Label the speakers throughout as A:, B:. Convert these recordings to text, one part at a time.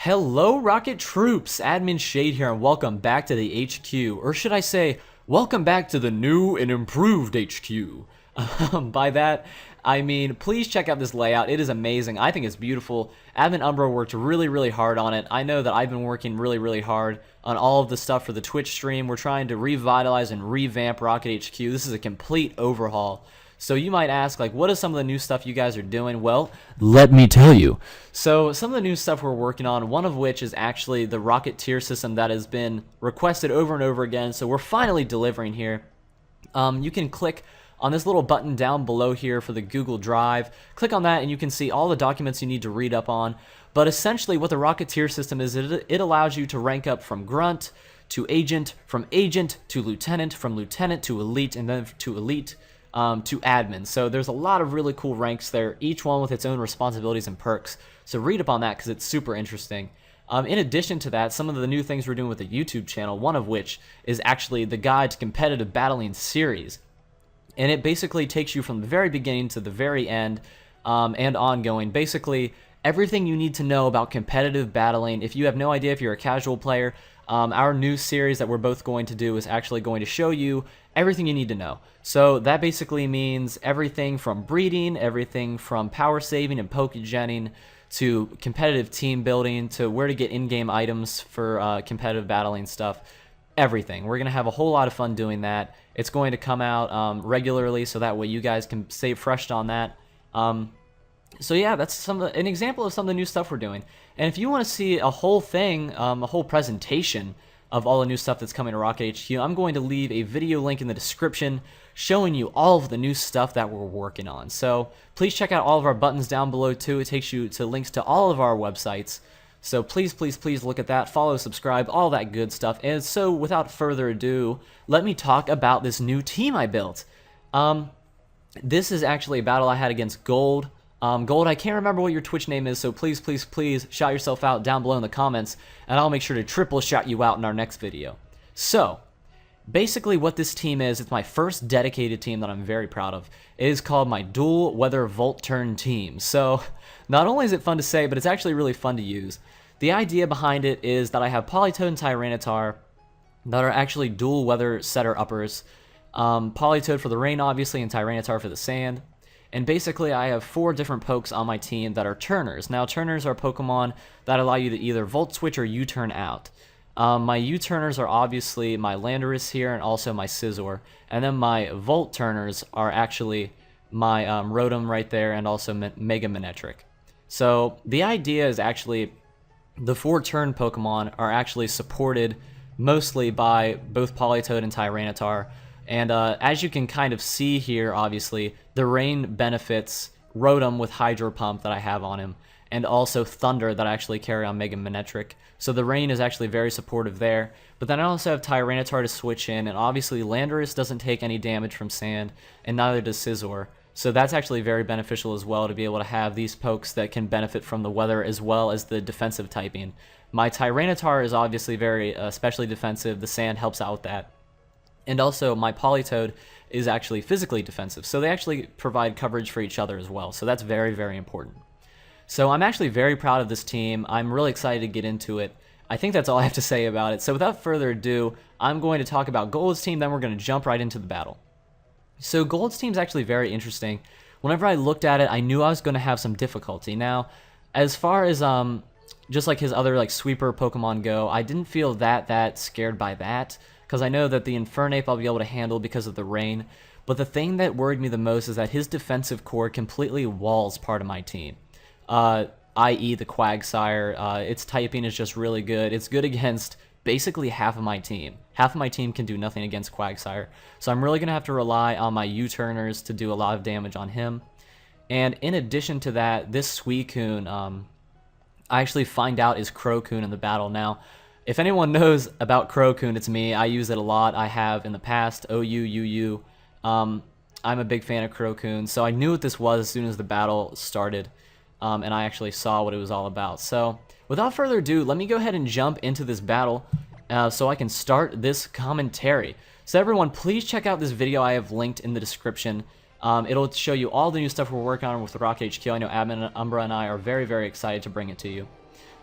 A: Hello, Rocket Troops! Admin Shade here, and welcome back to the HQ. Or should I say, welcome back to the new and improved HQ. By that, I mean, please check out this layout. It is amazing. I think it's beautiful. Admin Umbra worked really hard on it. I know that I've been working really hard on all of the stuff for the Twitch stream. We're trying to revitalize and revamp Rocket HQ. This is a complete overhaul. So you might ask, like, what is some of the new stuff you guys are doing? Well, let me tell you. So some of the new stuff we're working on, one of which is actually the rocket tier system that has been requested over and over again. So we're finally delivering here. You can click on this little button down below here for the Google Drive. Click on that and you can see all the documents you need to read up on. But essentially what the rocket tier system is, it allows you to rank up from grunt to agent, from agent to lieutenant, from lieutenant to elite, and then to elite to admin. So there's a lot of really cool ranks there, each one with its own responsibilities and perks. So read up on that because it's super interesting. In addition to that, some of the new things we're doing with the YouTube channel, one of which is actually the Guide to Competitive Battling series. And it basically takes you from the very beginning to the very end and ongoing. Basically, everything you need to know about competitive battling. If you have no idea if you're a casual player, our new series that we're both going to do is actually going to show you everything you need to know. So that basically means everything from breeding, everything from power saving and pokegenning, to competitive team building, to where to get in-game items for competitive battling stuff. Everything. We're going to have a whole lot of fun doing that. It's going to come out regularly, so that way you guys can stay fresh on that. So yeah, that's an example of some of the new stuff we're doing. And if you want to see a whole thing, a whole presentation of all the new stuff that's coming to Rocket HQ, I'm going to leave a video link in the description showing you all of the new stuff that we're working on. So please check out all of our buttons down below too. It takes you to links to all of our websites. So please look at that, follow, subscribe, all that good stuff. And so without further ado, let me talk about this new team I built. This is actually a battle I had against Gold. Gold, I can't remember what your Twitch name is, so please shout yourself out down below in the comments, and I'll make sure to triple shout you out in our next video. So, basically what this team is, it's my first dedicated team that I'm very proud of. It is called my Dual Weather Volt Turn team. So, not only is it fun to say, but it's actually really fun to use. The idea behind it is that I have Politoed and Tyranitar that are actually dual weather setter uppers. Politoed for the rain, obviously, and Tyranitar for the sand. And basically, I have 4 different pokes on my team that are turners. Now, turners are Pokemon that allow you to either Volt Switch or U-turn out. My U-turners are obviously my Landorus here and also my Scizor. And then my Volt turners are actually my Rotom right there and also Mega Manectric. So, the idea is actually the 4 turn Pokemon are actually supported mostly by both Politoed and Tyranitar. And as you can kind of see here, obviously, the rain benefits Rotom with Hydro Pump that I have on him, and also Thunder that I actually carry on Mega Manectric. So the rain is actually very supportive there. But then I also have Tyranitar to switch in, and obviously Landorus doesn't take any damage from Sand, and neither does Scizor. So that's actually very beneficial as well to be able to have these pokes that can benefit from the weather as well as the defensive typing. My Tyranitar is obviously very especially defensive. The Sand helps out with that. And also, my Politoed is actually physically defensive, so they actually provide coverage for each other as well, so that's very important. So I'm actually very proud of this team. I'm really excited to get into it. I think that's all I have to say about it. So without further ado, I'm going to talk about Gold's team, then we're going to jump right into the battle. So Gold's team is actually very interesting. Whenever I looked at it, I knew I was going to have some difficulty. Now, as far as just like his other like sweeper Pokemon go, I didn't feel that scared by that, because I know that the Infernape I'll be able to handle because of the rain. But the thing that worried me the most is that his defensive core completely walls part of my team. I.e. the Quagsire. Its typing is just really good. It's good against basically half of my team. Half of my team can do nothing against Quagsire. So I'm really going to have to rely on my U-turners to do a lot of damage on him. And in addition to that, this Suicune, I actually find out is Crocoon in the battle. Now, if anyone knows about Crocoon, it's me. I use it a lot. I have in the past, OU, UU. I'm a big fan of Crocoon, so I knew what this was as soon as the battle started, and I actually saw what it was all about. So, without further ado, let me go ahead and jump into this battle so I can start this commentary. So everyone, please check out this video I have linked in the description. It'll show you all the new stuff we're working on with Rocket HQ. I know Admin Umbra and I are very excited to bring it to you.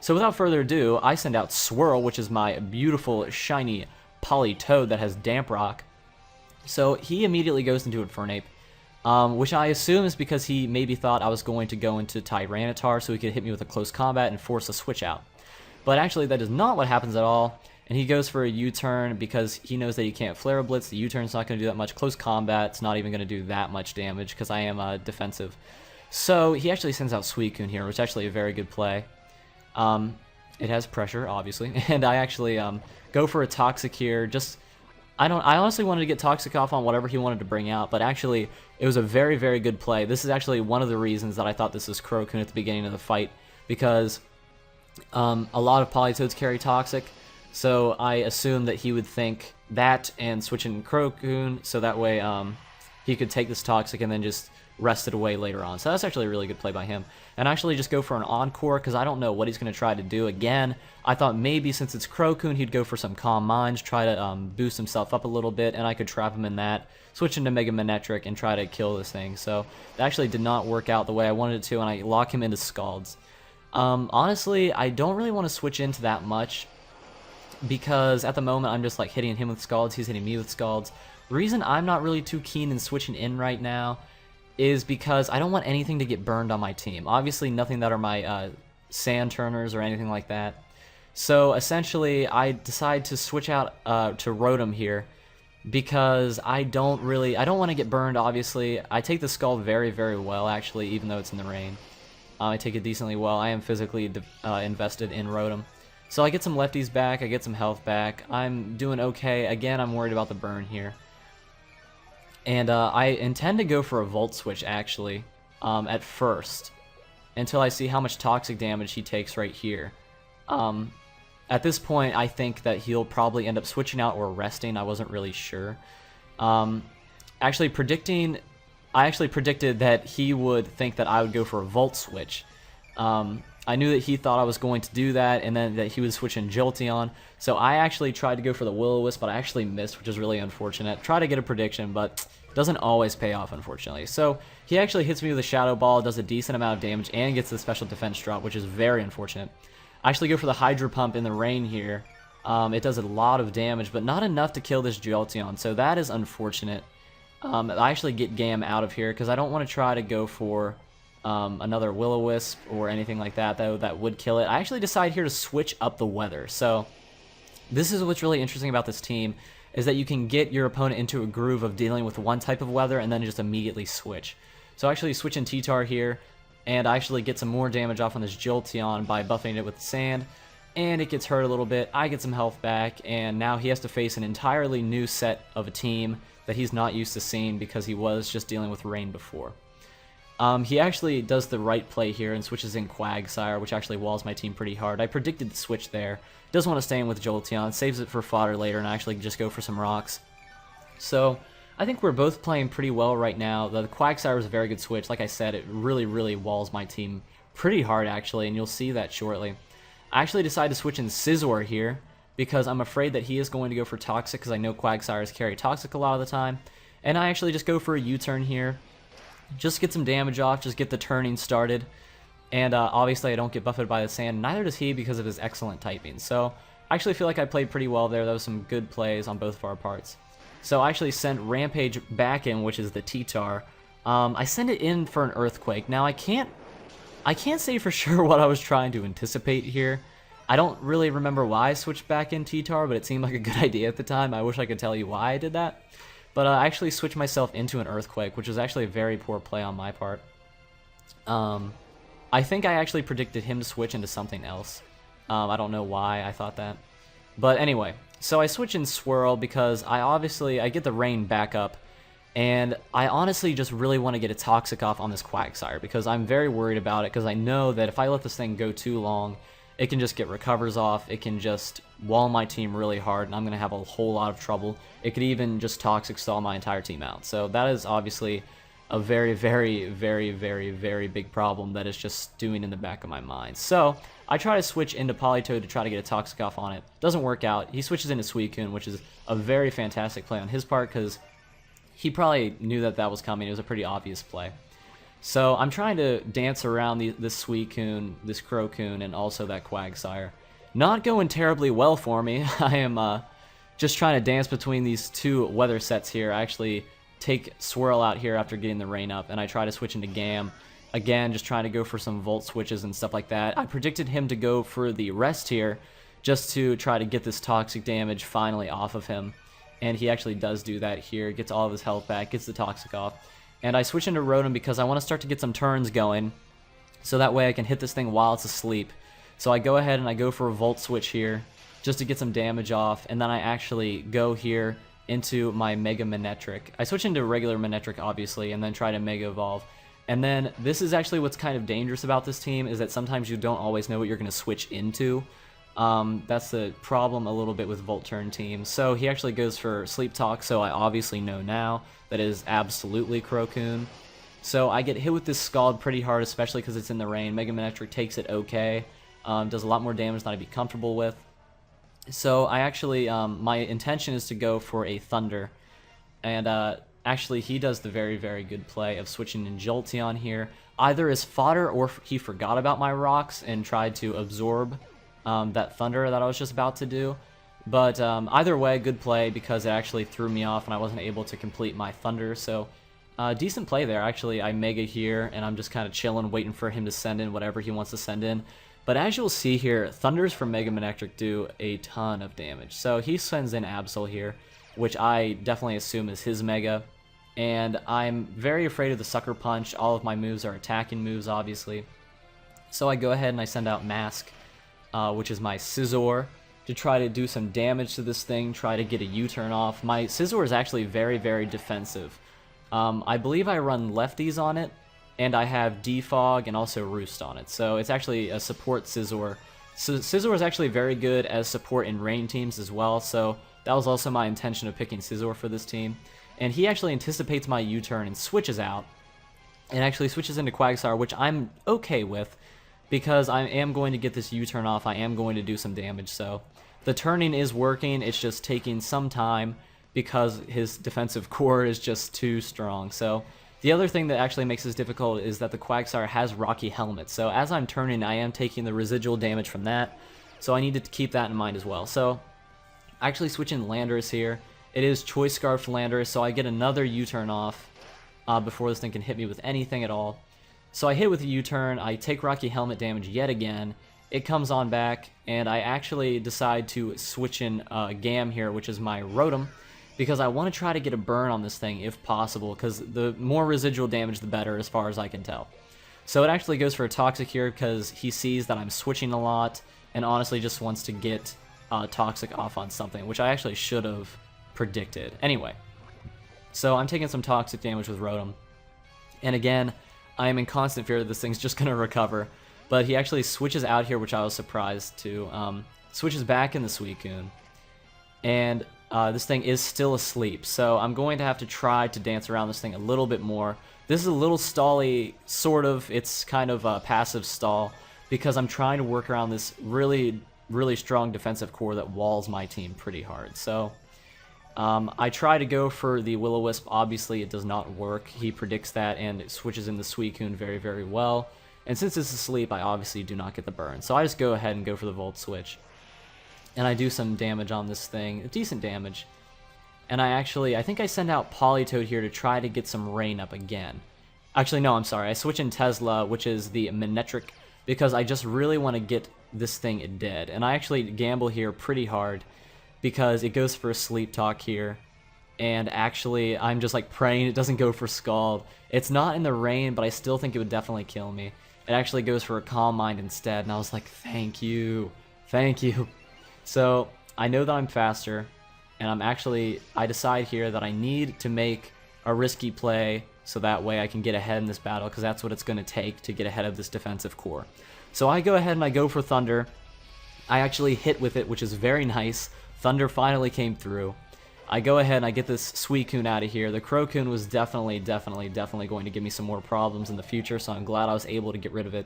A: So without further ado, I send out Swirl, which is my beautiful, shiny Polytoad that has Damp Rock. So he immediately goes into Infernape, which I assume is because he maybe thought I was going to go into Tyranitar so he could hit me with a close combat and force a switch out. But actually that is not what happens at all, and he goes for a U-turn because he knows that he can't Flare Blitz. The U-turn's not going to do that much. Close combat's not even going to do that much damage because I am defensive. So he actually sends out Suicune here, which is actually a very good play. It has pressure, obviously, and I actually go for a Toxic here. I honestly wanted to get Toxic off on whatever he wanted to bring out, but actually it was a very, very good play. This is actually one of the reasons that I thought this was Crocoon at the beginning of the fight, because a lot of Polytoads carry Toxic, so I assumed that he would think that and switch in Crocoon, so that way he could take this Toxic and then just rest it away later on. So that's actually a really good play by him. And actually just go for an Encore, because I don't know what he's going to try to do. Again, I thought maybe since it's Crocoon, he'd go for some Calm Minds, try to boost himself up a little bit, and I could trap him in that, switch into Mega Manectric, and try to kill this thing. So that actually did not work out the way I wanted it to, and I lock him into Scalds. Honestly, I don't really want to switch into that much, because at the moment I'm just like hitting him with Scalds, he's hitting me with Scalds. The reason I'm not really too keen in switching in right now is because I don't want anything to get burned on my team. Obviously nothing that are my Sand Turners or anything like that. So essentially I decide to switch out to Rotom here because I don't want to get burned. Obviously I take the Scald very, very well, actually, even though it's in the rain. I take it decently well. I am physically invested in Rotom. So I get some lefties back, I get some health back. I'm doing okay. Again, I'm worried about the burn here. And I intend to go for a Volt Switch, actually, at first, until I see how much Toxic damage he takes right here. At this point, I think that he'll probably end up switching out or resting. I wasn't really sure. I actually predicted that he would think that I would go for a Volt Switch. I knew that he thought I was going to do that, and then that he would switch in Jolteon. So I actually tried to go for the Will-O-Wisp, but I actually missed, which is really unfortunate. Try to get a prediction, but doesn't always pay off, unfortunately. So he actually hits me with a Shadow Ball, does a decent amount of damage, and gets the special defense drop, which is very unfortunate. I actually go for the Hydro Pump in the rain here. It does a lot of damage, but not enough to kill this Jolteon, so that is unfortunate. I actually get Gam out of here, because I don't want to try to go for another Will-O-Wisp or anything like that, though that would kill it. I actually decide here to switch up the weather. So this is what's really interesting about this team, is that you can get your opponent into a groove of dealing with one type of weather and then just immediately switch. So I actually switch in T-Tar here, and I actually get some more damage off on this Jolteon by buffing it with the sand, and it gets hurt a little bit. I get some health back, and now he has to face an entirely new set of a team that he's not used to seeing because he was just dealing with rain before. He actually does the right play here and switches in Quagsire, which actually walls my team pretty hard. I predicted the switch there. Doesn't want to stay in with Jolteon, saves it for fodder later, and I actually just go for some rocks. So I think we're both playing pretty well right now. The Quagsire is a very good switch. Like I said, it really, really walls my team pretty hard, actually, and you'll see that shortly. I actually decided to switch in Scizor here because I'm afraid that he is going to go for Toxic, because I know Quagsires carry Toxic a lot of the time. And I actually just go for a U-turn here. Just get some damage off, just get the turning started. And obviously I don't get buffeted by the sand, neither does he because of his excellent typing. So I actually feel like I played pretty well there. That was some good plays on both of our parts. So I actually sent Rampage back in, which is the T-Tar. I sent it in for an Earthquake. Now I can't say for sure what I was trying to anticipate here. I don't really remember why I switched back in T-Tar, but it seemed like a good idea at the time. I wish I could tell you why I did that. But I actually switched myself into an Earthquake, which was actually a very poor play on my part. I think I actually predicted him to switch into something else. I don't know why I thought that. But anyway, so I switch in Swirl because I get the rain back up. And I honestly just really want to get a Toxic off on this Quagsire because I'm very worried about it, because I know that if I let this thing go too long, it can just get recovers off, it can just wall my team really hard, and I'm going to have a whole lot of trouble. It could even just Toxic stall my entire team out. So that is obviously a very, very, very, very, very big problem that is just stewing in the back of my mind. So I try to switch into Politoed to try to get a Toxic off on it. Doesn't work out. He switches into Suicune, which is a very fantastic play on his part, because he probably knew that that was coming. It was a pretty obvious play. So I'm trying to dance around this Suicune, this Crocoon, and also that Quagsire. Not going terribly well for me. I am just trying to dance between these two weather sets here. I actually take Swirl out here after getting the rain up, and I try to switch into Gam. Again, just trying to go for some Volt switches and stuff like that. I predicted him to go for the Rest here, just to try to get this toxic damage finally off of him. And he actually does do that here, gets all of his health back, gets the toxic off. And I switch into Rotom because I want to start to get some turns going, so that way I can hit this thing while it's asleep. So I go ahead and I go for a Volt Switch here, just to get some damage off, and then I actually go here into my Mega Manectric. I switch into regular Manectric, obviously, and then try to Mega Evolve. And then this is actually what's kind of dangerous about this team, is that sometimes you don't always know what you're going to switch into. That's the problem a little bit with Volturn teams. So he actually goes for Sleep Talk, so I obviously know now that is absolutely Crocoon. So I get hit with this Scald pretty hard, especially because it's in the rain. Mega Manectric takes it okay, does a lot more damage than I'd be comfortable with. So I actually, my intention is to go for a Thunder, and actually he does the very, very good play of switching in Jolteon here, either as fodder or he forgot about my rocks and tried to absorb that Thunder that I was just about to do. But either way, good play, because it actually threw me off and I wasn't able to complete my Thunder. So decent play there. Actually, I Mega here, and I'm just kind of chilling, waiting for him to send in whatever he wants to send in. But as you'll see here, Thunders from Mega Manectric do a ton of damage. So he sends in Absol here, which I definitely assume is his Mega. And I'm very afraid of the Sucker Punch. All of my moves are attacking moves, obviously. So I go ahead and I send out Mask, which is my Scizor, to try to do some damage to this thing, try to get a U-turn off. My Scizor is actually very, very defensive. I believe I run lefties on it, and I have Defog and also Roost on it. So it's actually a support Scizor. So Scizor is actually very good as support in rain teams as well, so that was also my intention of picking Scizor for this team. And he actually anticipates my U-turn and switches out, and actually switches into Quagsire, which I'm okay with, because I am going to get this U-turn off. I am going to do some damage, so the turning is working. It's just taking some time because his defensive core is just too strong. So the other thing that actually makes this difficult is that the Quagsire has Rocky Helmet. So as I'm turning, I am taking the residual damage from that. So I need to keep that in mind as well. So I actually switch in Landorus here. It is Choice Scarf Landorus, so I get another U-turn off before this thing can hit me with anything at all. So I hit with a U-turn, I take Rocky Helmet damage yet again, it comes on back, and I actually decide to switch in Gam here, which is my Rotom, because I want to try to get a burn on this thing if possible, because the more residual damage the better as far as I can tell. So it actually goes for a Toxic here because he sees that I'm switching a lot, and honestly just wants to get Toxic off on something, which I actually should have predicted. Anyway, so I'm taking some Toxic damage with Rotom, and again, I am in constant fear that this thing's just going to recover, but he actually switches out here, which I was surprised to. Switches back in the Suicune, and this thing is still asleep, so I'm going to have to try to dance around this thing a little bit more. This is a little stally, sort of. It's kind of a passive stall, because I'm trying to work around this really, really strong defensive core that walls my team pretty hard. So I try to go for the Will-O-Wisp. Obviously, it does not work. He predicts that and it switches in the Suicune very, very well. And since it's asleep, I obviously do not get the burn. So I just go ahead and go for the Volt Switch. And I do some damage on this thing, decent damage. And I think I send out Politoed here to try to get some rain up again. Actually, no, I'm sorry. I switch in Tesla, which is the Manectric, because I just really want to get this thing dead. And I actually gamble here pretty hard, because it goes for a Sleep Talk here, and actually I'm just like praying it doesn't go for Scald. It's not in the rain, but I still think it would definitely kill me. It actually goes for a Calm Mind instead, and I was like, thank you, thank you. So I know that I'm faster, and I decide here that I need to make a risky play so that way I can get ahead in this battle, because that's what it's going to take to get ahead of this defensive core. So I go ahead and I go for Thunder. I actually hit with it, which is very nice. Thunder finally came through. I go ahead and I get this Suicune out of here. The Crocoon was definitely going to give me some more problems in the future, so I'm glad I was able to get rid of it.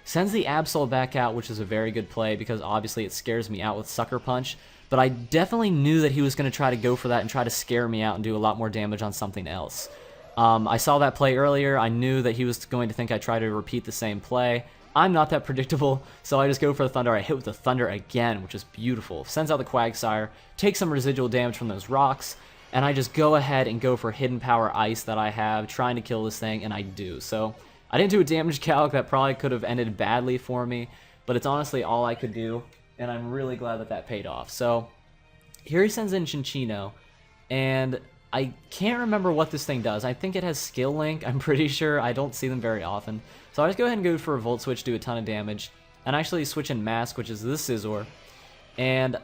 A: Sends the Absol back out, which is a very good play, because obviously it scares me out with Sucker Punch, but I definitely knew that he was going to try to go for that and try to scare me out and do a lot more damage on something else. I saw that play earlier. I knew that he was going to think I tried to repeat the same play. I'm not that predictable, so I just go for the Thunder. I hit with the Thunder again, which is beautiful. Sends out the Quagsire, takes some residual damage from those rocks, and I just go ahead and go for Hidden Power Ice that I have, trying to kill this thing, and I do. So I didn't do a damage calc. That probably could have ended badly for me, but it's honestly all I could do, and I'm really glad that that paid off. So here he sends in Chinchino, and I can't remember what this thing does. I think it has Skill Link, I'm pretty sure. I don't see them very often. So I just go ahead and go for a Volt Switch, do a ton of damage, and actually switch in Mask, which is this Scizor. And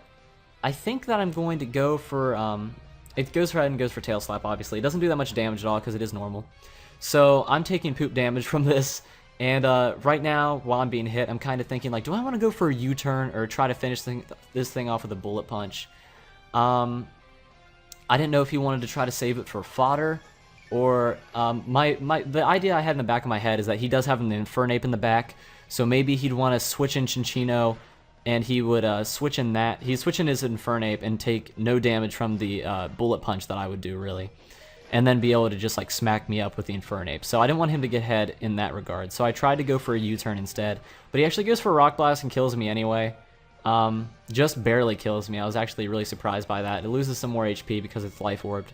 A: I think that I'm going to go for, it goes ahead and goes for Tail Slap, obviously. It doesn't do that much damage at all because it is normal. So I'm taking poop damage from this, and right now, while I'm being hit, I'm kind of thinking, like, do I want to go for a U-turn or try to finish this thing off with a Bullet Punch? I didn't know if he wanted to try to save it for fodder, or the idea I had in the back of my head is that he does have an Infernape in the back, so maybe he'd want to switch in Chinchino, and he would switch in that. He'd switch in his Infernape and take no damage from the Bullet Punch that I would do, really, and then be able to just like smack me up with the Infernape. So I didn't want him to get ahead in that regard, so I tried to go for a U-turn instead, but he actually goes for a Rock Blast and kills me anyway. Just barely kills me. I was actually really surprised by that. It loses some more HP because it's Life Orbed.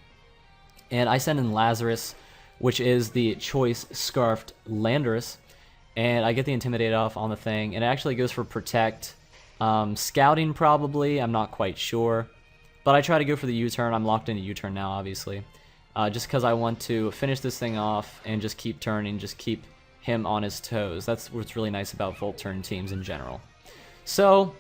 A: And I send in Lazarus, which is the Choice Scarfed Landorus, and I get the Intimidate off on the thing, and it actually goes for Protect. Scouting probably, I'm not quite sure. But I try to go for the U-turn. I'm locked into U-turn now, obviously. Just because I want to finish this thing off and just keep turning, just keep him on his toes. That's what's really nice about Volt Turn teams in general. So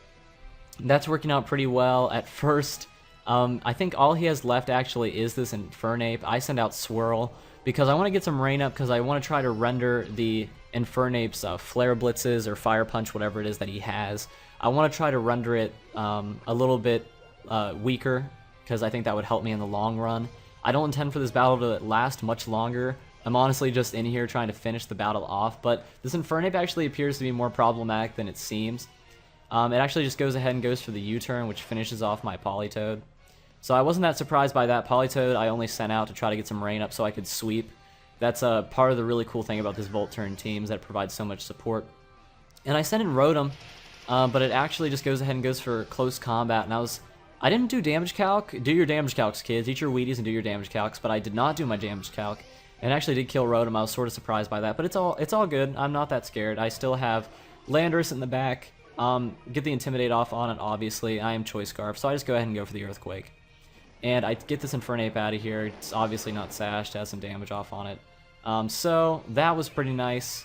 A: that's working out pretty well at first. I think all he has left actually is this Infernape. I send out Swirl because I want to get some rain up, because I want to try to render the Infernape's Flare Blitzes or Fire Punch, whatever it is that he has. I want to try to render it a little bit weaker, because I think that would help me in the long run. I don't intend for this battle to last much longer. I'm honestly just in here trying to finish the battle off, but this Infernape actually appears to be more problematic than it seems. It actually just goes ahead and goes for the U-turn, which finishes off my Politoed. So I wasn't that surprised by that. Politoed I only sent out to try to get some rain up so I could sweep. That's part of the really cool thing about this Volt Turn team, is that it provides so much support. And I sent in Rotom, but it actually just goes ahead and goes for Close Combat, and I didn't do damage calc. Do your damage calcs, kids. Eat your Wheaties and do your damage calcs, but I did not do my damage calc. And actually did kill Rotom. I was sort of surprised by that, but it's all good. I'm not that scared. I still have Landorus in the back. Get the Intimidate off on it, obviously. I am Choice Scarf, so I just go ahead and go for the Earthquake. And I get this Infernape out of here. It's obviously not sashed, has some damage off on it. So that was pretty nice.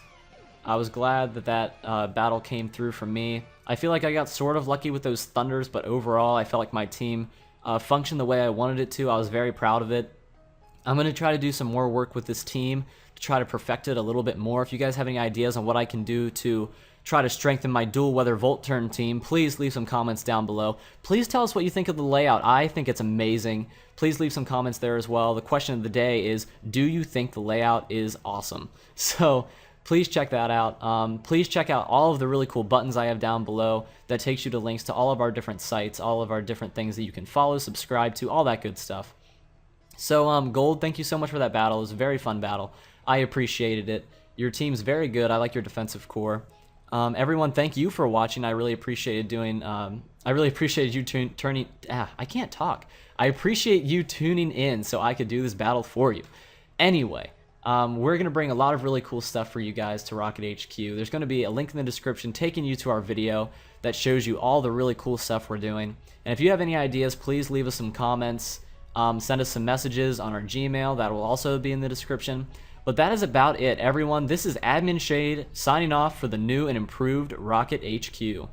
A: I was glad that battle came through for me. I feel like I got sort of lucky with those Thunders, but overall I felt like my team functioned the way I wanted it to. I was very proud of it. I'm going to try to do some more work with this team to try to perfect it a little bit more. If you guys have any ideas on what I can do to try to strengthen my dual weather Volt Turn team, please leave some comments down below. Please tell us what you think of the layout. I think it's amazing. Please leave some comments there as well. The question of the day is, do you think the layout is awesome? So please check that out. Please check out all of the really cool buttons I have down below that takes you to links to all of our different sites, all of our different things that you can follow, subscribe to, all that good stuff. So Gold, thank you so much for that battle. It was a very fun battle. I appreciated it. Your team's very good. I like your defensive core. Everyone, thank you for watching. I really appreciated you turning. I can't talk. I appreciate you tuning in so I could do this battle for you. Anyway, we're gonna bring a lot of really cool stuff for you guys to Rocket HQ. There's gonna be a link in the description taking you to our video that shows you all the really cool stuff we're doing. And if you have any ideas, please leave us some comments. Send us some messages on our Gmail. That will also be in the description. But that is about it, everyone. This is Admin Shade signing off for the new and improved Rocket HQ.